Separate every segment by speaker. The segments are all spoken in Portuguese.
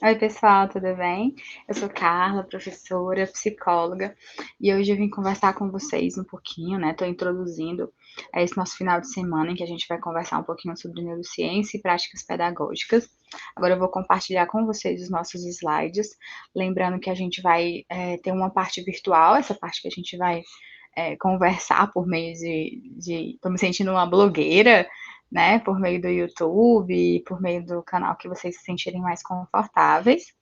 Speaker 1: Oi, pessoal, tudo bem? Eu sou Carla, professora, psicóloga, e hoje eu vim conversar com vocês um pouquinho, né? Estou introduzindo esse nosso final de semana em que a gente vai conversar um pouquinho sobre neurociência e práticas pedagógicas. Agora eu vou compartilhar com vocês os nossos slides, lembrando que a gente vai ter uma parte virtual, essa parte que a gente vai conversar por meio de. Estou me sentindo uma blogueira, né, por meio do YouTube, por meio do canal que vocês se sentirem mais confortáveis.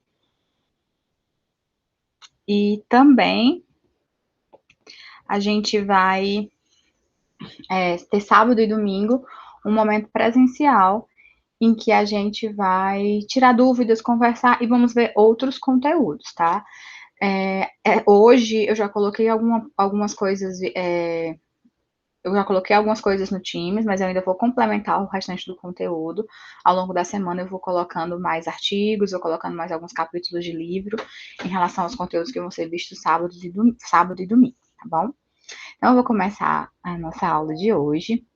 Speaker 1: E também a gente vai ter sábado e domingo um momento presencial em que a gente vai tirar dúvidas, conversar e vamos ver outros conteúdos, tá? Hoje eu já coloquei algumas coisas eu já coloquei algumas coisas no Teams, mas eu ainda vou complementar o restante do conteúdo. Ao longo da semana eu vou colocando mais artigos, vou colocando mais alguns capítulos de livro em relação aos conteúdos que vão ser vistos sábado e domingo, tá bom? Então eu vou começar a nossa aula de hoje.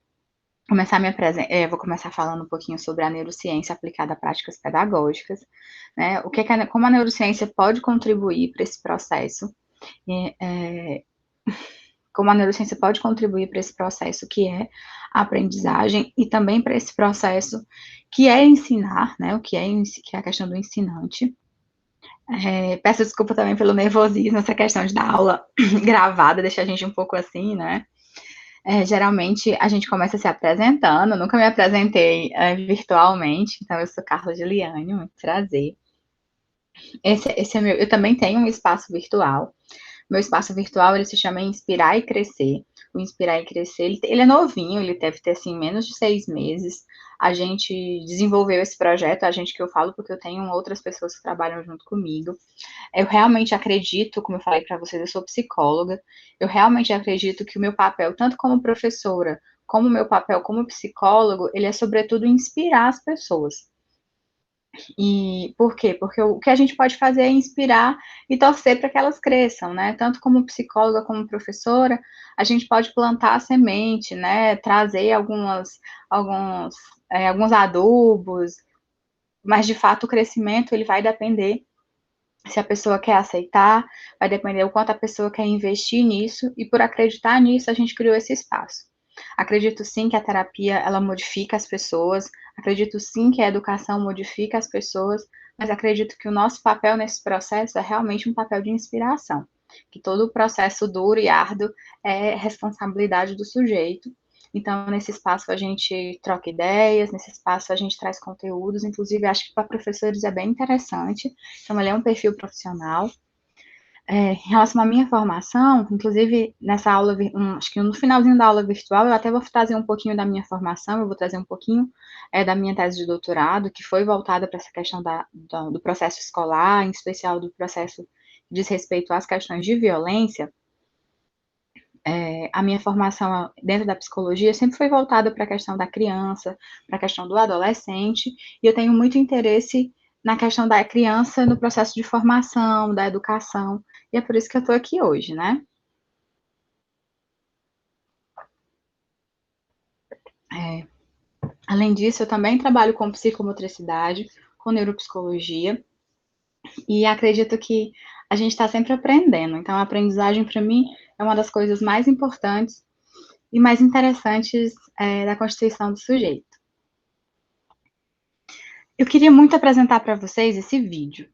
Speaker 1: Vou começar falando um pouquinho sobre a neurociência aplicada a práticas pedagógicas, né? Como a neurociência pode contribuir para esse processo. Como a neurociência pode contribuir para esse processo que é a aprendizagem e também para esse processo que é ensinar, né, que é a questão do ensinante. Peço desculpa também pelo nervosismo, essa questão de dar aula gravada, deixa a gente um pouco assim, né? Geralmente a gente começa se apresentando, nunca me apresentei virtualmente, então eu sou Carla Giuliani, muito prazer. Esse é meu, eu também tenho um espaço virtual. Meu espaço virtual, ele se chama Inspirar e Crescer. O Inspirar e Crescer, ele é novinho, ele deve ter, assim, menos de 6 meses. A gente desenvolveu esse projeto, a gente que eu falo, porque eu tenho outras pessoas que trabalham junto comigo. Eu realmente acredito, como eu falei para vocês, eu sou psicóloga, eu realmente acredito que o meu papel, tanto como professora, como o meu papel como psicólogo, ele é sobretudo inspirar as pessoas. E por quê? Porque o que a gente pode fazer é inspirar e torcer para que elas cresçam, né? Tanto como psicóloga como professora, a gente pode plantar a semente, né? Trazer alguns adubos, mas de fato o crescimento ele vai depender se a pessoa quer aceitar, vai depender o quanto a pessoa quer investir nisso, e por acreditar nisso, a gente criou esse espaço. Acredito sim que a terapia, ela modifica as pessoas, acredito sim que a educação modifica as pessoas, mas acredito que o nosso papel nesse processo é realmente um papel de inspiração, que todo o processo duro e árduo é responsabilidade do sujeito. Então, nesse espaço a gente troca ideias, nesse espaço a gente traz conteúdos, inclusive acho que para professores é bem interessante, então, ele é um perfil profissional. Em relação à minha formação, inclusive nessa aula, acho que no finalzinho da aula virtual, eu até vou trazer um pouquinho da minha formação, eu vou trazer um pouquinho da minha tese de doutorado, que foi voltada para essa questão do processo escolar, em especial do processo que diz respeito às questões de violência. A minha formação dentro da psicologia sempre foi voltada para a questão da criança, para a questão do adolescente, e eu tenho muito interesse na questão da criança no processo de formação, da educação, e é por isso que eu estou aqui hoje, né? É, Além disso, eu também trabalho com psicomotricidade, com neuropsicologia, e acredito que a gente está sempre aprendendo. Então, a aprendizagem, para mim, é uma das coisas mais importantes e mais interessantes da constituição do sujeito. Eu queria muito apresentar para vocês esse vídeo.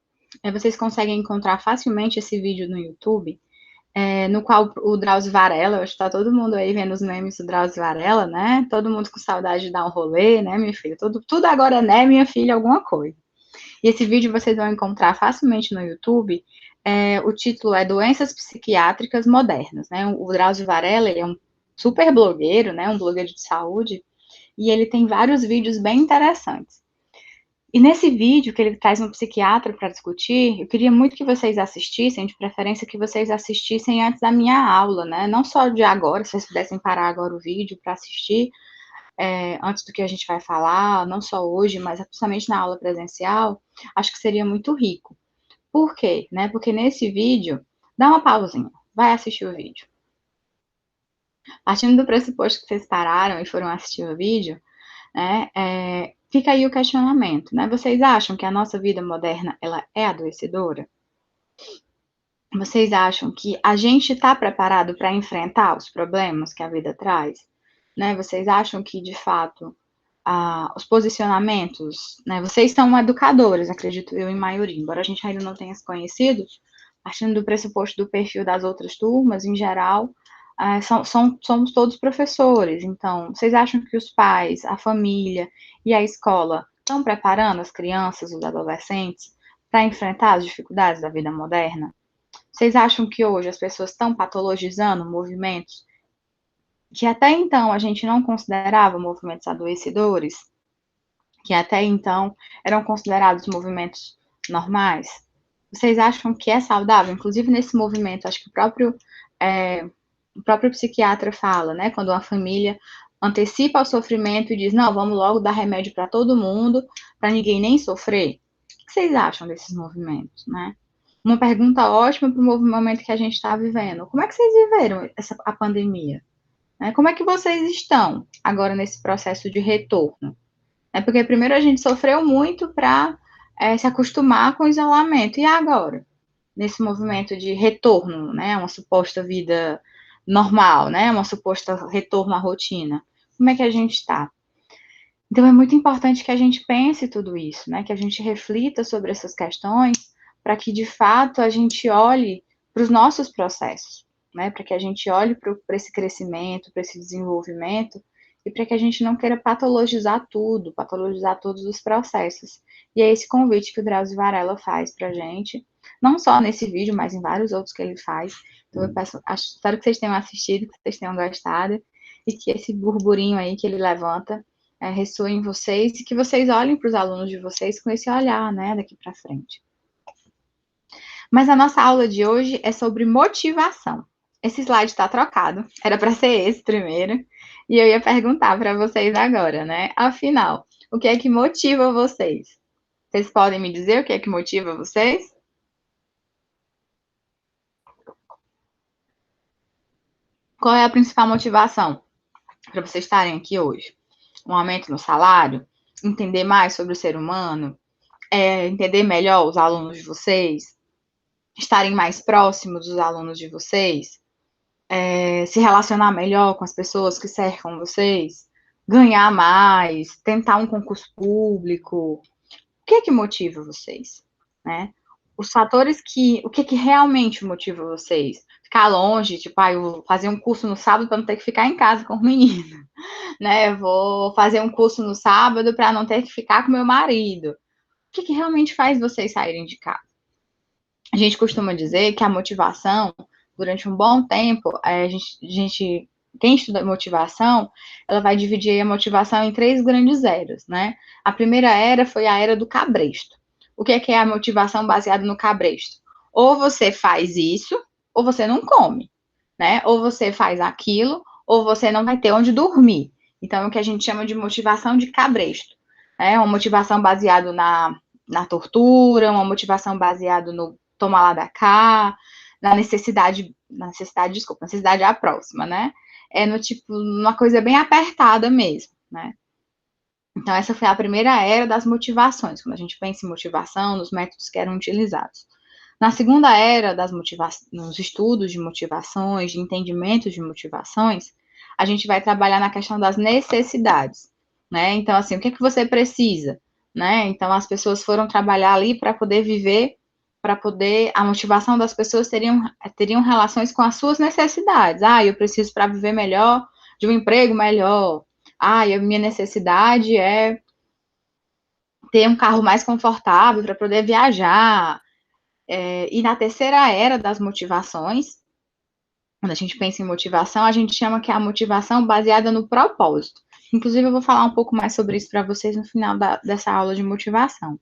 Speaker 1: Vocês conseguem encontrar facilmente esse vídeo no YouTube, no qual o Drauzio Varela, hoje está todo mundo aí vendo os memes do Drauzio Varela, né? Todo mundo com saudade de dar um rolê, né, minha filha? Tudo agora é, né, minha filha, alguma coisa. E esse vídeo vocês vão encontrar facilmente no YouTube. O título é Doenças Psiquiátricas Modernas, né? O Drauzio Varela, ele é um super blogueiro, né? Um blogueiro de saúde, e ele tem vários vídeos bem interessantes. E nesse vídeo que ele traz um psiquiatra para discutir, eu queria muito que vocês assistissem, de preferência que vocês assistissem antes da minha aula, né? Não só de agora, se vocês pudessem parar agora o vídeo para assistir, antes do que a gente vai falar, não só hoje, mas principalmente na aula presencial, acho que seria muito rico. Por quê? Né? Porque nesse vídeo, dá uma pausinha, vai assistir o vídeo. Partindo do pressuposto que vocês pararam e foram assistir o vídeo, né? fica aí o questionamento, né? Vocês acham que a nossa vida moderna, ela é adoecedora? Vocês acham que a gente está preparado para enfrentar os problemas que a vida traz? Né? Vocês acham que, de fato, os posicionamentos, né? Vocês são educadores, acredito eu, em maioria, embora a gente ainda não tenha se conhecido, partindo do pressuposto do perfil das outras turmas, em geral, somos todos professores. Então, vocês acham que os pais, a família e a escola estão preparando as crianças, os adolescentes, para enfrentar as dificuldades da vida moderna? Vocês acham que hoje as pessoas estão patologizando movimentos que até então a gente não considerava movimentos adoecedores, que até então eram considerados movimentos normais? Vocês acham que é saudável? Inclusive nesse movimento, acho que o próprio psiquiatra fala, né? Quando uma família antecipa o sofrimento e diz, não, vamos logo dar remédio para todo mundo, para ninguém nem sofrer. O que vocês acham desses movimentos, né? Uma pergunta ótima para o momento que a gente está vivendo. Como é que vocês viveram a pandemia? Né? Como é que vocês estão agora nesse processo de retorno? Porque primeiro a gente sofreu muito para se acostumar com o isolamento. E agora? Nesse movimento de retorno, né? Uma suposta vida normal, né? Uma suposta retorno à rotina. Como é que a gente está? Então é muito importante que a gente pense tudo isso, né? Que a gente reflita sobre essas questões para que de fato a gente olhe para os nossos processos, né? Para que a gente olhe para esse crescimento, para esse desenvolvimento e para que a gente não queira patologizar tudo, patologizar todos os processos. E é esse convite que o Drauzio Varela faz para a gente, não só nesse vídeo, mas em vários outros que ele faz. Então eu espero que vocês tenham assistido, que vocês tenham gostado e que esse burburinho aí que ele levanta ressoe em vocês e que vocês olhem para os alunos de vocês com esse olhar, né, daqui para frente. Mas a nossa aula de hoje é sobre motivação. Esse slide está trocado, era para ser esse primeiro, e eu ia perguntar para vocês agora, né? Afinal, o que é que motiva vocês? Vocês podem me dizer o que é que motiva vocês? Qual é a principal motivação para vocês estarem aqui hoje? Um aumento no salário? Entender mais sobre o ser humano? Entender melhor os alunos de vocês? Estarem mais próximos dos alunos de vocês? Se relacionar melhor com as pessoas que cercam vocês? Ganhar mais? Tentar um concurso público? O que é que motiva vocês? Né? Os fatores o que realmente motiva vocês? Ficar longe, tipo, eu vou fazer um curso no sábado para não ter que ficar em casa com o menino, né? Eu vou fazer um curso no sábado para não ter que ficar com meu marido. O que realmente faz vocês saírem de casa? A gente costuma dizer que a motivação, durante um bom tempo, quem estuda motivação, ela vai dividir a motivação em três grandes eras, né? A primeira era foi a era do cabresto. O que é a motivação baseada no cabresto? Ou você faz isso, ou você não come, né? Ou você faz aquilo, ou você não vai ter onde dormir. Então, é o que a gente chama de motivação de cabresto. Uma motivação baseada na tortura, uma motivação baseada no toma lá da cá, necessidade à próxima, né? No tipo, uma coisa bem apertada mesmo, né? Então, essa foi a primeira era das motivações, quando a gente pensa em motivação, nos métodos que eram utilizados. Na segunda era nos estudos de motivações, de entendimento de motivações, a gente vai trabalhar na questão das necessidades, né? Então, assim, o que é que você precisa, né? Então, as pessoas foram trabalhar ali para poder viver, a motivação das pessoas teriam relações com as suas necessidades. Eu preciso para viver melhor, de um emprego melhor. A minha necessidade é ter um carro mais confortável para poder viajar. E na terceira era das motivações, quando a gente pensa em motivação, a gente chama que é a motivação baseada no propósito. Inclusive, eu vou falar um pouco mais sobre isso para vocês no final dessa aula de motivação.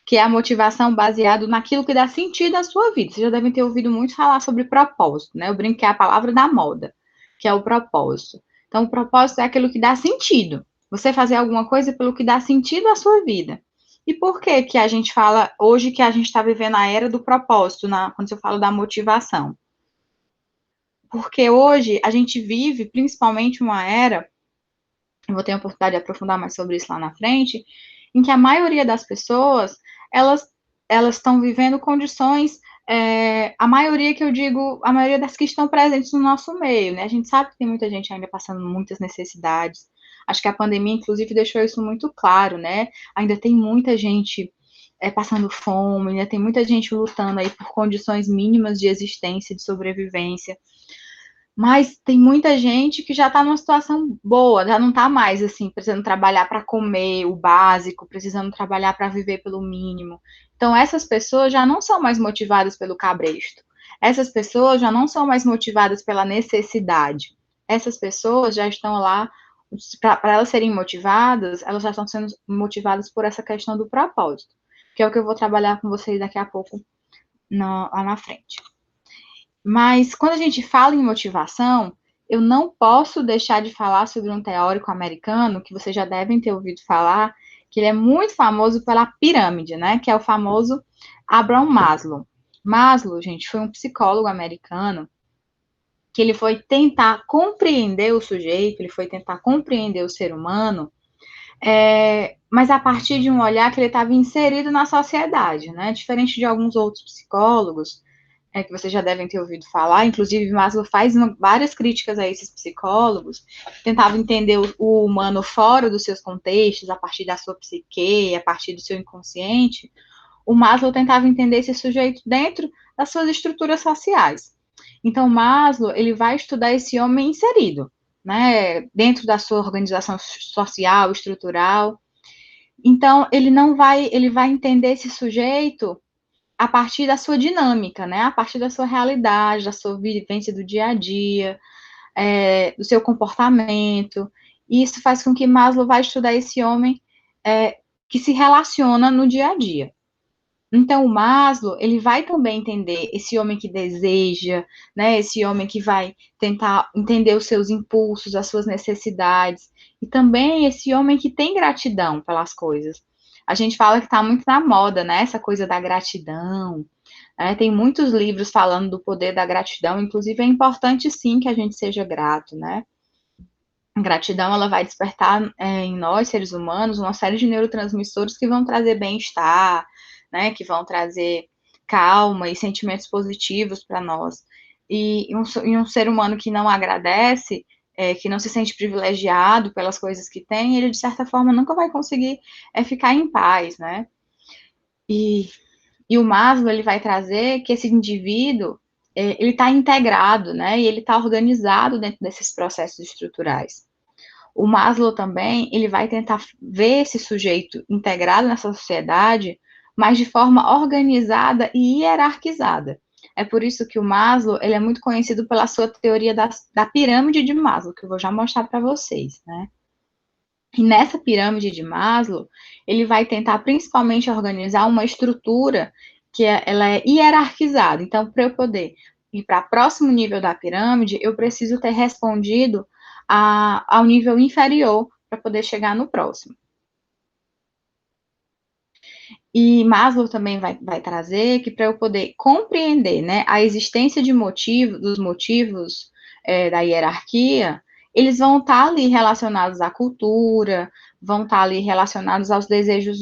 Speaker 1: Que é a motivação baseada naquilo que dá sentido à sua vida. Vocês já devem ter ouvido muito falar sobre propósito, né? Eu brinco que é a palavra da moda, que é o propósito. Então, o propósito é aquilo que dá sentido. Você fazer alguma coisa pelo que dá sentido à sua vida. E por que a gente fala hoje que a gente está vivendo a era do propósito, quando eu falo da motivação? Porque hoje a gente vive principalmente uma era eu vou ter a oportunidade de aprofundar mais sobre isso lá na frente, em que a maioria das pessoas, elas elas estão vivendo condições, a maioria que eu digo, a maioria das que estão presentes no nosso meio, né, a gente sabe que tem muita gente ainda passando muitas necessidades, acho que a pandemia inclusive deixou isso muito claro, né, ainda tem muita gente, passando fome, ainda tem muita gente lutando aí por condições mínimas de existência, de sobrevivência, mas tem muita gente que já está numa situação boa, já não está mais, assim, precisando trabalhar para comer o básico, precisando trabalhar para viver pelo mínimo. Então essas pessoas já não são mais motivadas pelo cabresto. Essas pessoas já não são mais motivadas pela necessidade. Essas pessoas já estão lá, para elas serem motivadas, elas já estão sendo motivadas por essa questão do propósito, que é o que eu vou trabalhar com vocês daqui a pouco lá na frente. Mas quando a gente fala em motivação, eu não posso deixar de falar sobre um teórico americano que vocês já devem ter ouvido falar, que ele é muito famoso pela pirâmide, né? Que é o famoso Abraham Maslow. Maslow, gente, foi um psicólogo americano que ele foi tentar compreender o sujeito, ele foi tentar compreender o ser humano, mas a partir de um olhar que ele estava inserido na sociedade, né? Diferente de alguns outros psicólogos, que vocês já devem ter ouvido falar, inclusive Maslow faz várias críticas a esses psicólogos, tentava entender o humano fora dos seus contextos, a partir da sua psique, a partir do seu inconsciente. O Maslow tentava entender esse sujeito dentro das suas estruturas sociais. Então, Maslow, ele vai estudar esse homem inserido, né, dentro da sua organização social, estrutural. Então, ele vai entender esse sujeito a partir da sua dinâmica, né? A partir da sua realidade, da sua vivência do dia a dia, do seu comportamento. E isso faz com que Maslow vá estudar esse homem que se relaciona no dia a dia. Então, o Maslow, ele vai também entender esse homem que deseja, né? Esse homem que vai tentar entender os seus impulsos, as suas necessidades, e também esse homem que tem gratidão pelas coisas. A gente fala que está muito na moda, né? Essa coisa da gratidão. Tem muitos livros falando do poder da gratidão, inclusive é importante sim que a gente seja grato, né? A gratidão, ela vai despertar em nós, seres humanos, uma série de neurotransmissores que vão trazer bem-estar, né, que vão trazer calma e sentimentos positivos para nós. E um ser humano que não agradece, que não se sente privilegiado pelas coisas que tem, ele, de certa forma, nunca vai conseguir ficar em paz, né? E o Maslow, ele vai trazer que esse indivíduo, ele está integrado, né, e ele está organizado dentro desses processos estruturais. O Maslow também, ele vai tentar ver esse sujeito integrado nessa sociedade, mas de forma organizada e hierarquizada. É por isso que o Maslow, ele é muito conhecido pela sua teoria da pirâmide de Maslow, que eu vou já mostrar para vocês, né? E nessa pirâmide de Maslow, ele vai tentar principalmente organizar uma estrutura que ela é hierarquizada. Então, para eu poder ir para o próximo nível da pirâmide, eu preciso ter respondido ao nível inferior para poder chegar no próximo. E Maslow também vai trazer que para eu poder compreender, né, a existência de dos motivos da hierarquia, eles vão estar ali relacionados à cultura, vão estar ali relacionados aos desejos,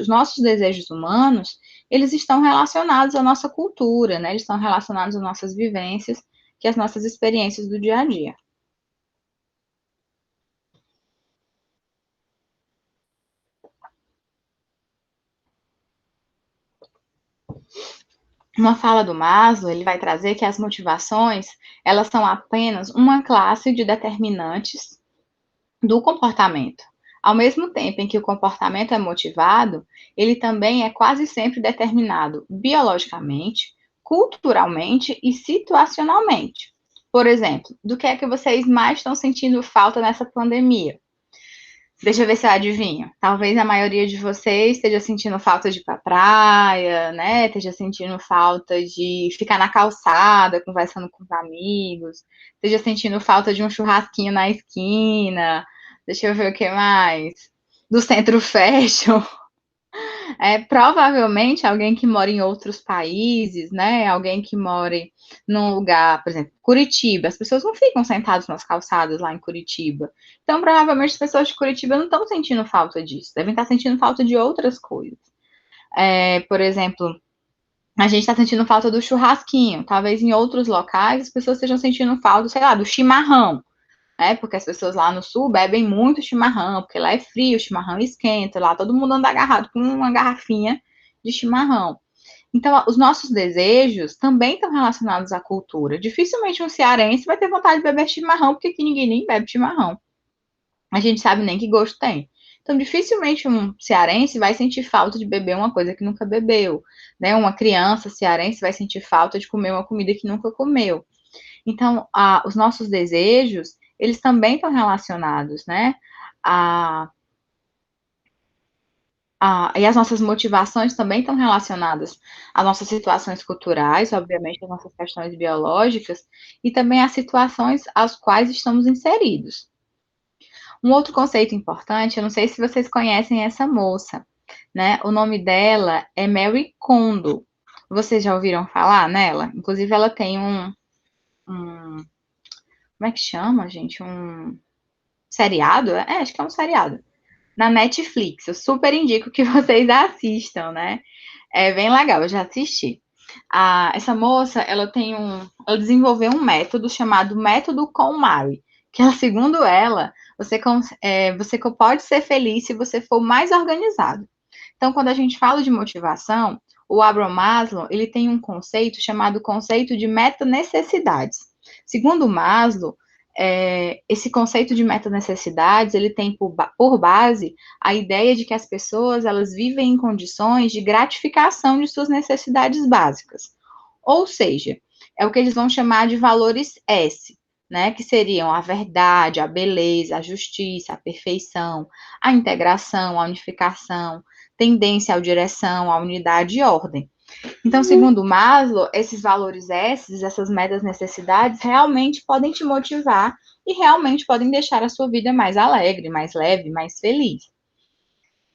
Speaker 1: nossos desejos humanos, eles estão relacionados à nossa cultura, né, eles estão relacionados às nossas vivências, que as nossas experiências do dia a dia. Uma fala do Maslow, ele vai trazer que as motivações, elas são apenas uma classe de determinantes do comportamento. Ao mesmo tempo em que o comportamento é motivado, ele também é quase sempre determinado biologicamente, culturalmente e situacionalmente. Por exemplo, do que é que vocês mais estão sentindo falta nessa pandemia? Deixa eu ver se eu adivinho. Talvez a maioria de vocês esteja sentindo falta de ir pra praia, né? Esteja sentindo falta de ficar na calçada, conversando com os amigos. Esteja sentindo falta de um churrasquinho na esquina. Deixa eu ver o que mais. Do centro fashion. Provavelmente alguém que mora em outros países, né? Alguém que mora num lugar, por exemplo, Curitiba, as pessoas não ficam sentadas nas calçadas lá em Curitiba. Então, provavelmente as pessoas de Curitiba não estão sentindo falta disso, devem estar sentindo falta de outras coisas. Por exemplo, a gente está sentindo falta do churrasquinho. Talvez em outros locais as pessoas estejam sentindo falta, sei lá, do chimarrão. Porque as pessoas lá no sul bebem muito chimarrão, porque lá é frio, o chimarrão esquenta, lá todo mundo anda agarrado com uma garrafinha de chimarrão. Então, os nossos desejos também estão relacionados à cultura. Dificilmente um cearense vai ter vontade de beber chimarrão, porque aqui ninguém nem bebe chimarrão. A gente sabe nem que gosto tem. Então, dificilmente um cearense vai sentir falta de beber uma coisa que nunca bebeu, né? Uma criança cearense vai sentir falta de comer uma comida que nunca comeu. Então, os nossos desejos, eles também estão relacionados, né? E as nossas motivações também estão relacionadas às nossas situações culturais, obviamente, às nossas questões biológicas, e também às situações às quais estamos inseridos. Um outro conceito importante, eu não sei se vocês conhecem essa moça, né? O nome dela é Mary Kondo. Vocês já ouviram falar nela? Inclusive, ela tem um como é que chama, gente? Um seriado? Acho que é um seriado. Na Netflix. Eu super indico que vocês assistam, né? É bem legal, eu já assisti. Essa moça, ela desenvolveu um método chamado método KonMari, que ela, segundo ela, você pode ser feliz se você for mais organizado. Então, quando a gente fala de motivação, o Abraham Maslow, ele tem um conceito chamado conceito de meta-necessidades. Segundo Maslow, esse conceito de meta-necessidades, ele tem por base a ideia de que as pessoas, elas vivem em condições de gratificação de suas necessidades básicas. Ou seja, é o que eles vão chamar de valores S, né, que seriam a verdade, a beleza, a justiça, a perfeição, a integração, a unificação, tendência à direção, à unidade e ordem. Então, segundo Maslow, esses valores S, essas metas necessidades, realmente podem te motivar e realmente podem deixar a sua vida mais alegre, mais leve, mais feliz.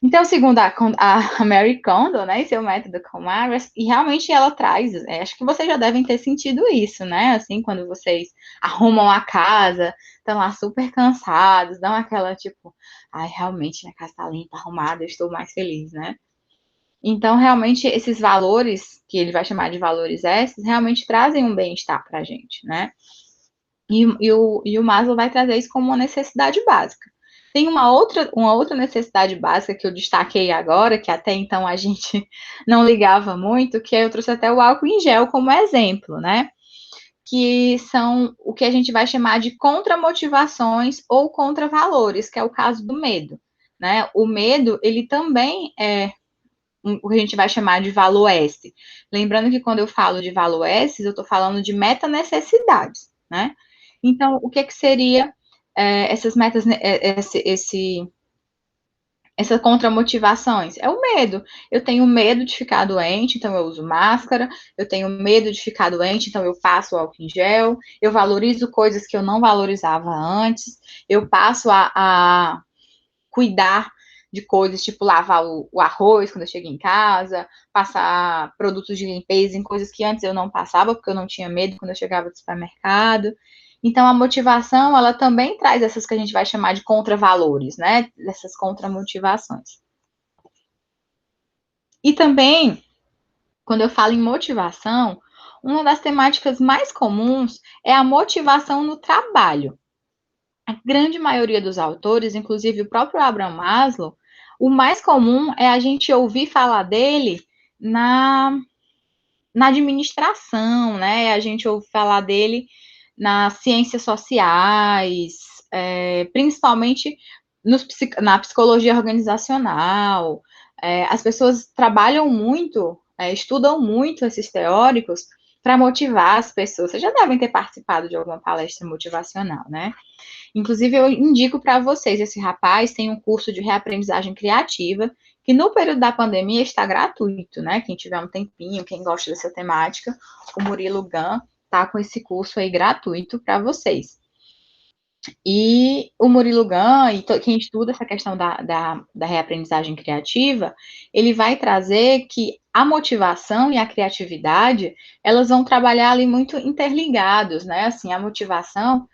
Speaker 1: Então, segundo a Mary Kondo, né, seu método KonMari, e realmente ela traz, acho que vocês já devem ter sentido isso, né, assim, quando vocês arrumam a casa, estão lá super cansados, dão aquela, tipo, ai, realmente, minha casa tá limpa, arrumada, eu estou mais feliz, né. Então, realmente, esses valores, que ele vai chamar de valores S, realmente trazem um bem-estar para a gente, né? E o Maslow vai trazer isso como uma necessidade básica. Tem uma outra necessidade básica que eu destaquei agora, que até então a gente não ligava muito, que eu trouxe até o álcool em gel como exemplo, né? Que são o que a gente vai chamar de contramotivações ou contravalores, que é o caso do medo, né? O medo, ele também é o que a gente vai chamar de valor S. Lembrando que quando eu falo de valor S, eu estou falando de meta-necessidades, né? Então, o que seria essas metas, essas contramotivações? É o medo. Eu tenho medo de ficar doente, então eu uso máscara. Eu tenho medo de ficar doente, então eu passo álcool em gel. Eu valorizo coisas que eu não valorizava antes. Eu passo a cuidar de coisas, tipo lavar o arroz quando eu chego em casa, passar produtos de limpeza em coisas que antes eu não passava, porque eu não tinha medo quando eu chegava do supermercado. Então, a motivação, ela também traz essas que a gente vai chamar de contravalores, né? Dessas contramotivações. E também, quando eu falo em motivação, uma das temáticas mais comuns é a motivação no trabalho. A grande maioria dos autores, inclusive o próprio Abraham Maslow, o mais comum é a gente ouvir falar dele na administração, né? A gente ouve falar dele nas ciências sociais, principalmente na psicologia organizacional. As pessoas trabalham muito, estudam muito esses teóricos para motivar as pessoas. Vocês já devem ter participado de alguma palestra motivacional, né? Inclusive, eu indico para vocês, esse rapaz tem um curso de reaprendizagem criativa, que no período da pandemia está gratuito, né? Quem tiver um tempinho, quem gosta dessa temática, o Murilo Gun tá com esse curso aí gratuito para vocês. E o Murilo Gun, e quem estuda essa questão da reaprendizagem criativa, ele vai trazer que a motivação e a criatividade, elas vão trabalhar ali muito interligados, né? Assim, a motivação,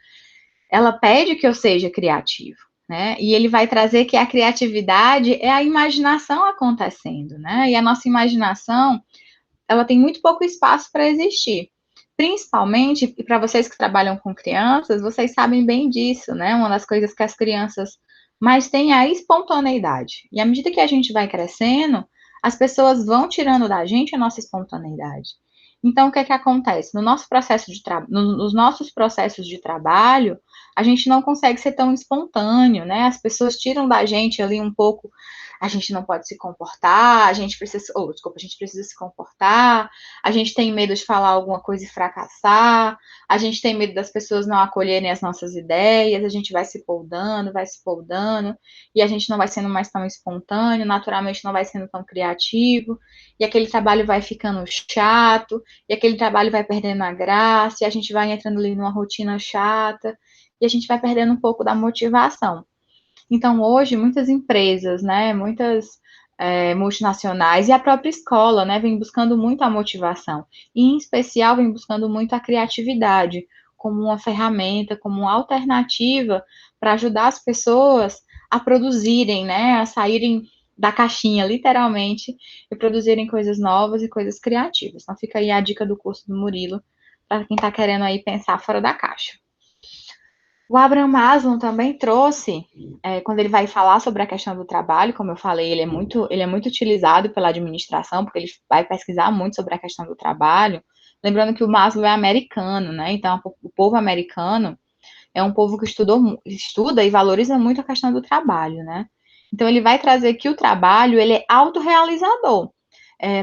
Speaker 1: ela pede que eu seja criativo, né? E ele vai trazer que a criatividade é a imaginação acontecendo, né? E a nossa imaginação, ela tem muito pouco espaço para existir. Principalmente, e para vocês que trabalham com crianças, vocês sabem bem disso, né? Uma das coisas que as crianças mais têm é a espontaneidade. E à medida que a gente vai crescendo, as pessoas vão tirando da gente a nossa espontaneidade. Então, o que é que acontece? No nosso processo de nos nossos processos de trabalho, a gente não consegue ser tão espontâneo, né? As pessoas tiram da gente ali um pouco, a gente não pode se comportar, a gente precisa, desculpa, a gente precisa se comportar, a gente tem medo de falar alguma coisa e fracassar, a gente tem medo das pessoas não acolherem as nossas ideias, a gente vai se poldando, e a gente não vai sendo mais tão espontâneo, naturalmente não vai sendo tão criativo, e aquele trabalho vai ficando chato, e aquele trabalho vai perdendo a graça, e a gente vai entrando ali numa rotina chata, e a gente vai perdendo um pouco da motivação. Então, hoje, muitas empresas, né, muitas multinacionais e a própria escola, né, vem buscando muito a motivação, e em especial vem buscando muito a criatividade como uma ferramenta, como uma alternativa para ajudar as pessoas a produzirem, né, a saírem da caixinha, literalmente, e produzirem coisas novas e coisas criativas. Então, fica aí a dica do curso do Murilo, para quem está querendo aí pensar fora da caixa. O Abraham Maslow também trouxe, quando ele vai falar sobre a questão do trabalho, como eu falei, ele é muito utilizado pela administração, porque ele vai pesquisar muito sobre a questão do trabalho. Lembrando que o Maslow é americano, né? Então, o povo americano é um povo que estuda e valoriza muito a questão do trabalho, né? Então, ele vai trazer que o trabalho, ele é autorrealizador.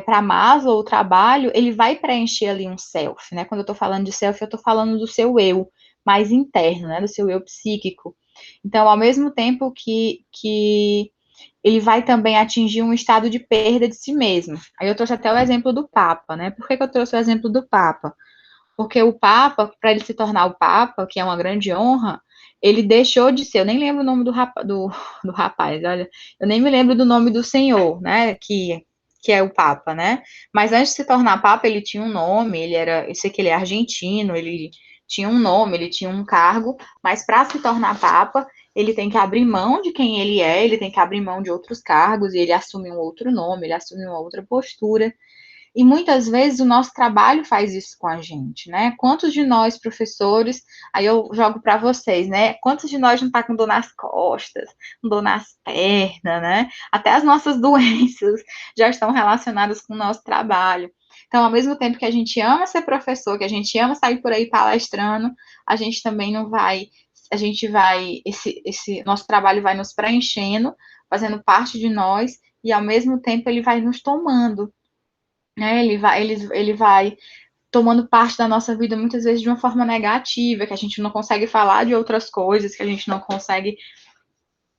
Speaker 1: Para Maslow, o trabalho, ele vai preencher ali um self, né? Quando eu estou falando de self, eu estou falando do seu eu mais interno, né? Do seu eu psíquico. Então, ao mesmo tempo que ele vai também atingir um estado de perda de si mesmo. Aí eu trouxe até o exemplo do Papa, né? Por que eu trouxe o exemplo do Papa? Porque o Papa, para ele se tornar o Papa, que é uma grande honra, ele deixou de ser, eu nem lembro o nome do rapaz, olha, eu nem me lembro do nome do senhor, né, que é o Papa, né, mas antes de se tornar Papa, ele tinha um nome, eu sei que ele é argentino, ele tinha um nome, ele tinha um cargo, mas para se tornar Papa, ele tem que abrir mão de quem ele é, ele tem que abrir mão de outros cargos, e ele assume um outro nome, ele assume uma outra postura, e muitas vezes o nosso trabalho faz isso com a gente, né? Quantos de nós, professores, aí eu jogo para vocês, né? Quantos de nós não tá com dor nas costas, com dor nas pernas, né? Até as nossas doenças já estão relacionadas com o nosso trabalho. Então, ao mesmo tempo que a gente ama ser professor, que a gente ama sair por aí palestrando, a gente também não vai, a gente vai, esse nosso trabalho vai nos preenchendo, fazendo parte de nós, e ao mesmo tempo ele vai nos tomando, né? Ele vai tomando parte da nossa vida muitas vezes de uma forma negativa, que a gente não consegue falar de outras coisas, que a gente não consegue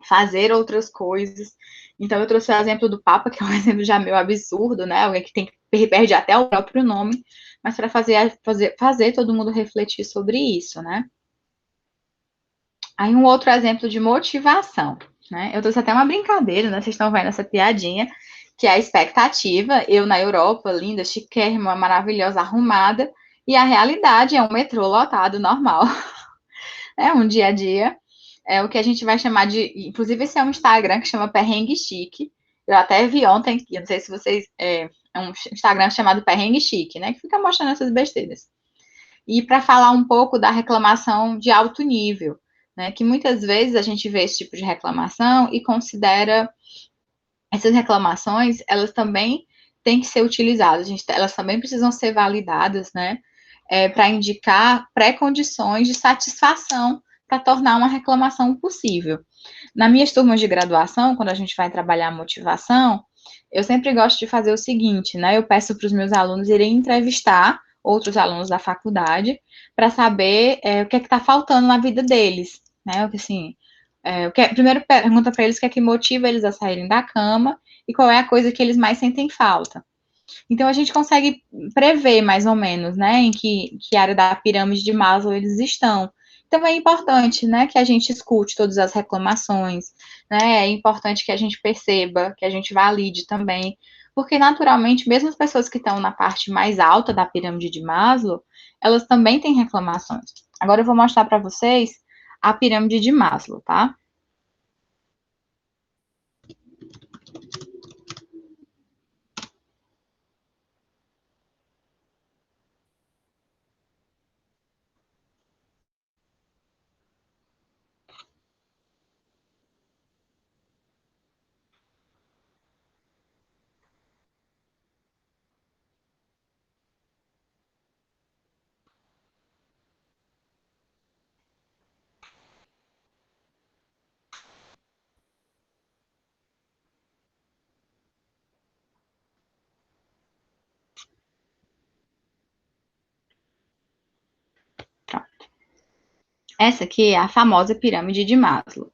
Speaker 1: fazer outras coisas. Então eu trouxe o exemplo do Papa, que é um exemplo já meio absurdo, né? Alguém que tem que perde até o próprio nome, mas para fazer todo mundo refletir sobre isso, né? Aí um outro exemplo de motivação, né? Eu trouxe até uma brincadeira, né? Vocês estão vendo essa piadinha, que é a expectativa, eu na Europa, linda, chiquérrima, maravilhosa, arrumada, e a realidade é um metrô lotado normal, é um dia a dia, é o que a gente vai chamar de, inclusive esse é um Instagram que chama Perrengue Chique, eu até vi ontem, eu não sei se vocês, é um Instagram chamado Perrengue Chique, né, que fica mostrando essas besteiras. E para falar um pouco da reclamação de alto nível, né, que muitas vezes a gente vê esse tipo de reclamação e considera essas reclamações, elas também têm que ser utilizadas, elas também precisam ser validadas, né, para indicar pré-condições de satisfação para tornar uma reclamação possível. Na minhas turmas de graduação, quando a gente vai trabalhar a motivação, eu sempre gosto de fazer o seguinte, né, eu peço para os meus alunos irem entrevistar outros alunos da faculdade para saber o que é que está faltando na vida deles, né, assim, primeiro pergunta para eles o que é que motiva eles a saírem da cama e qual é a coisa que eles mais sentem falta. Então, a gente consegue prever mais ou menos, né, em que área da pirâmide de Maslow eles estão. Então, é importante, né, que a gente escute todas as reclamações, né, é importante que a gente perceba, que a gente valide também, porque naturalmente, mesmo as pessoas que estão na parte mais alta da pirâmide de Maslow, elas também têm reclamações. Agora eu vou mostrar para vocês a pirâmide de Maslow, tá? Pronto. Essa aqui é a famosa pirâmide de Maslow.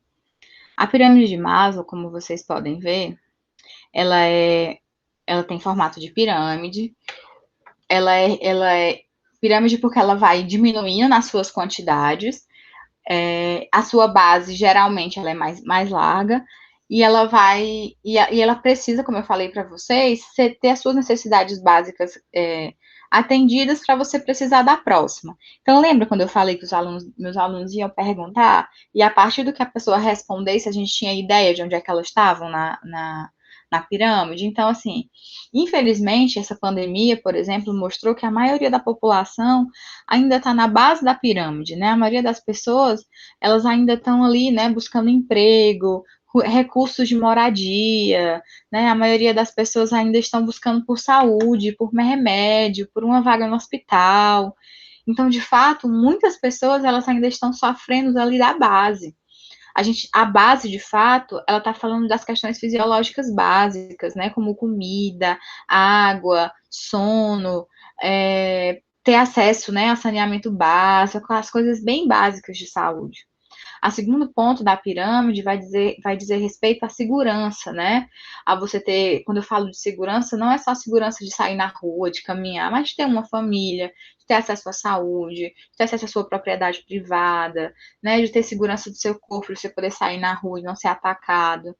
Speaker 1: A pirâmide de Maslow, como vocês podem ver, ela é, ela tem formato de pirâmide. Ela é pirâmide porque ela vai diminuindo nas suas quantidades. A sua base geralmente ela é mais larga e ela vai e ela precisa, como eu falei para vocês, ter as suas necessidades básicas atendidas para você precisar da próxima. Então lembra quando eu falei que meus alunos iam perguntar e a partir do que a pessoa respondesse a gente tinha ideia de onde é que elas estavam na pirâmide? Então, assim, infelizmente, essa pandemia, por exemplo, mostrou que a maioria da população ainda está na base da pirâmide, né? A maioria das pessoas, elas ainda estão ali, né, buscando emprego, recursos de moradia, né? A maioria das pessoas ainda estão buscando por saúde, por remédio, por uma vaga no hospital. Então, de fato, muitas pessoas elas ainda estão sofrendo ali da base. A base, de fato, ela está falando das questões fisiológicas básicas, né? Como comida, água, sono, ter acesso, né, a saneamento básico, as coisas bem básicas de saúde. A segundo ponto da pirâmide vai dizer respeito à segurança, né? A você ter, quando eu falo de segurança, não é só a segurança de sair na rua, de caminhar, mas de ter uma família, de ter acesso à saúde, de ter acesso à sua propriedade privada, né? De ter segurança do seu corpo, de você poder sair na rua e não ser atacado.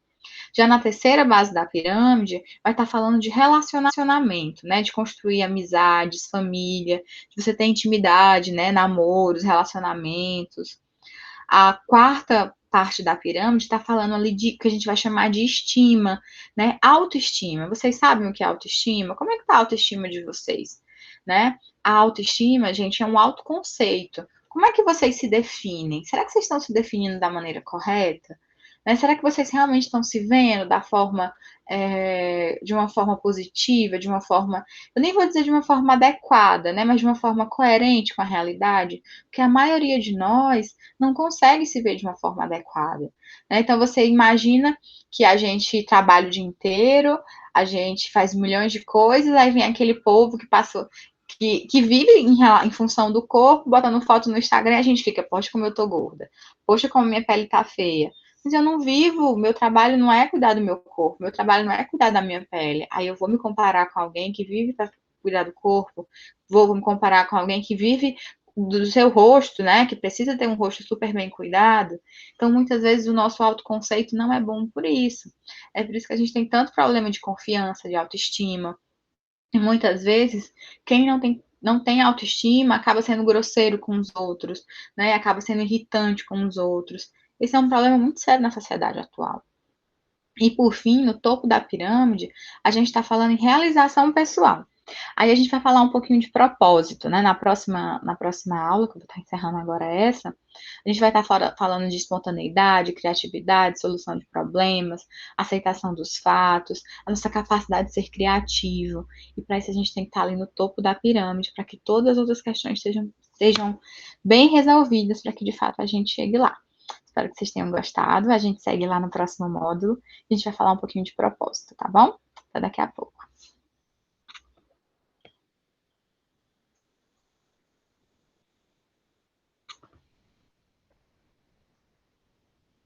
Speaker 1: Já na terceira base da pirâmide, vai estar falando de relacionamento, né? De construir amizades, família, de você ter intimidade, né? Namoros, relacionamentos. A quarta parte da pirâmide está falando ali de que a gente vai chamar de estima, né? Autoestima. Vocês sabem o que é autoestima? Como é que tá a autoestima de vocês, né? A autoestima, gente, é um autoconceito. Como é que vocês se definem? Será que vocês estão se definindo da maneira correta? Né? Será que vocês realmente estão se vendo de uma forma positiva, de uma forma, eu nem vou dizer de uma forma adequada, né? Mas de uma forma coerente com a realidade? Porque a maioria de nós não consegue se ver de uma forma adequada. Né? Então, você imagina que a gente trabalha o dia inteiro, a gente faz milhões de coisas, aí vem aquele povo que passou, que vive em função do corpo, botando foto no Instagram, e a gente fica, poxa, como eu tô gorda, poxa, como minha pele tá feia. Mas eu não vivo, meu trabalho não é cuidar do meu corpo, meu trabalho não é cuidar da minha pele. Aí eu vou me comparar com alguém que vive para cuidar do corpo, vou me comparar com alguém que vive do seu rosto, né, que precisa ter um rosto super bem cuidado. Então, muitas vezes o nosso autoconceito não é bom por isso. É por isso que a gente tem tanto problema de confiança, de autoestima. E muitas vezes, quem não tem autoestima acaba sendo grosseiro com os outros, né? Acaba sendo irritante com os outros. Esse é um problema muito sério na sociedade atual. E por fim, no topo da pirâmide, a gente está falando em realização pessoal. Aí a gente vai falar um pouquinho de propósito, né? Na próxima aula, que eu vou estar encerrando agora essa, a gente vai estar falando de espontaneidade, criatividade, solução de problemas, aceitação dos fatos, a nossa capacidade de ser criativo. E para isso a gente tem que estar ali no topo da pirâmide, para que todas as outras questões sejam bem resolvidas, para que de fato a gente chegue lá. Espero que vocês tenham gostado. A gente segue lá no próximo módulo. A gente vai falar um pouquinho de propósito, tá bom? Até daqui a pouco.